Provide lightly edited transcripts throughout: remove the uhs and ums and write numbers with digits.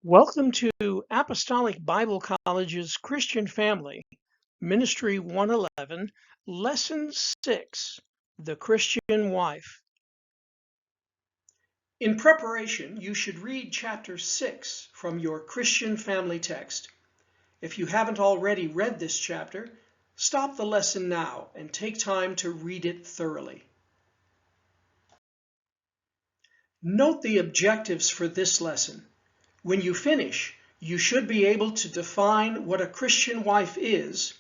Welcome to Apostolic Bible College's Christian Family, Ministry 111, Lesson 6, The Christian Wife. In preparation, you should read Chapter 6 from your Christian Family text. If you haven't already read this chapter, stop the lesson now and take time to read it thoroughly. Note the objectives for this lesson. When you finish, you should be able to define what a Christian wife is,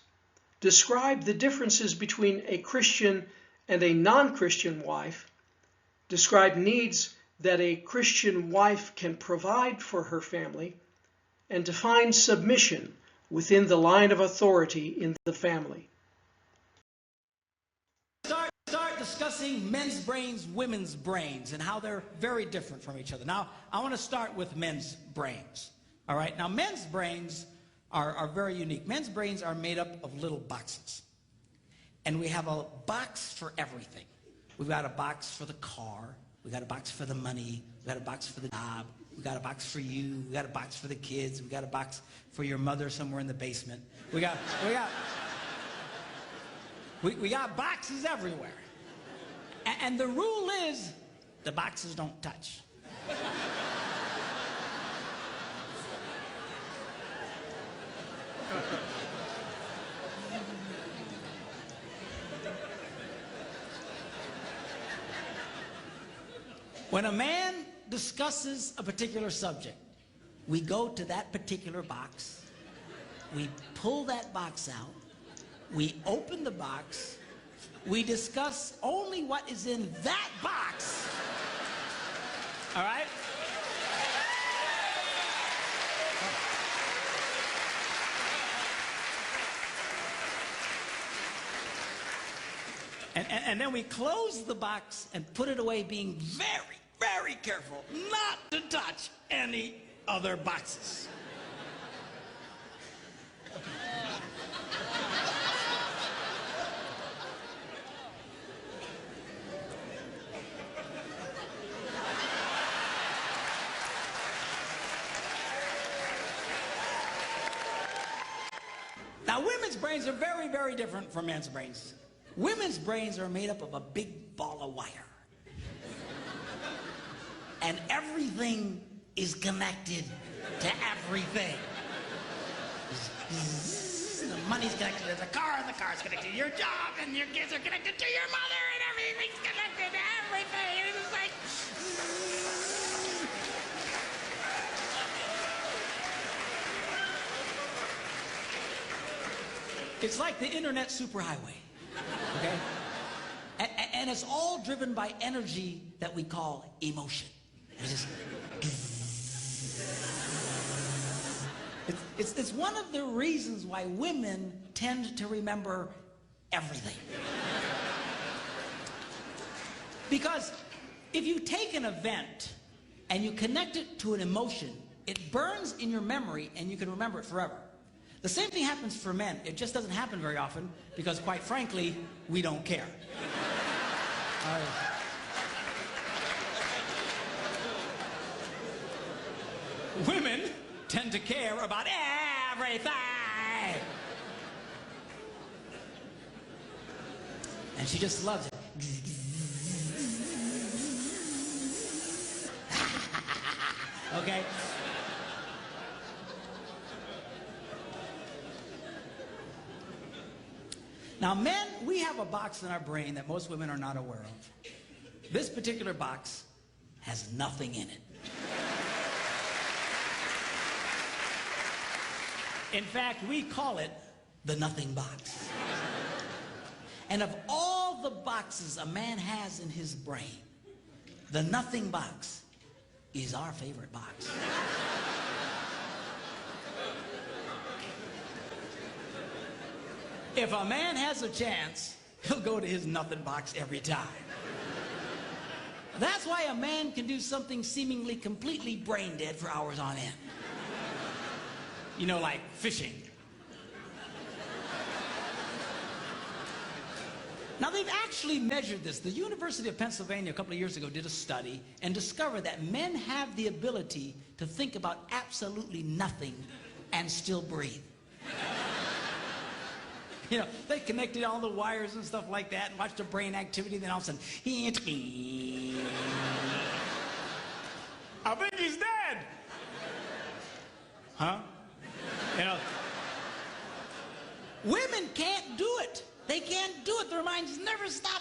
describe the differences between a Christian and a non-Christian wife, describe needs that a Christian wife can provide for her family, and define submission within the line of authority in the family. Start discussing men's brains, women's brains, and how they're very different from each other. Now, I want to start with men's brains. All right? Now, men's brains are very unique. Men's brains are made up of little boxes. And we have a box for everything. We've got a box for the car. We've got a box for the money. We've got a box for the job. We've got a box for you. We've got a box for the kids. We've got a box for your mother somewhere in the basement. We got boxes everywhere. And the rule is, the boxes don't touch. When a man discusses a particular subject, we go to that particular box, we pull that box out, we open the box, we discuss only what is in that box. All right? And then we close the box and put it away, being very, very careful not to touch any other boxes. Now, women's brains are very, very different from men's brains. Women's brains are made up of a big ball of wire. And everything is connected to everything. The money's connected to the car, and the car's connected to your job, and your kids are connected to your mother, and everything's connected to everything. And it's like... It's like the internet superhighway, okay? And it's all driven by energy that we call emotion. It's one of the reasons why women tend to remember everything. Because if you take an event and you connect it to an emotion, it burns in your memory and you can remember it forever. The same thing happens for men. It just doesn't happen very often because, quite frankly, we don't care. Women tend to care about everything. And she just loves it. Okay? Now, men, we have a box in our brain that most women are not aware of. This particular box has nothing in it. In fact, we call it the nothing box. And of all the boxes a man has in his brain, the nothing box is our favorite box. If a man has a chance, he'll go to his nothing box every time. That's why a man can do something seemingly completely brain dead for hours on end. You know, like fishing. Now, they've actually measured this. The University of Pennsylvania a couple of years ago did a study and discovered that men have the ability to think about absolutely nothing and still breathe. You know, they connected all the wires and stuff like that and watched the brain activity, then all of a sudden, I think he's dead. Huh? You know, women can't do it. They can't do it. Their minds never stop.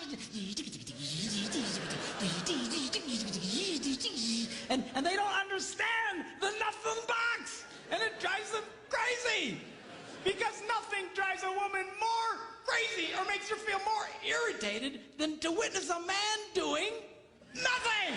And they don't understand the nothing box. And it drives them crazy. Because nothing drives a woman more crazy or makes her feel more irritated than to witness a man doing nothing.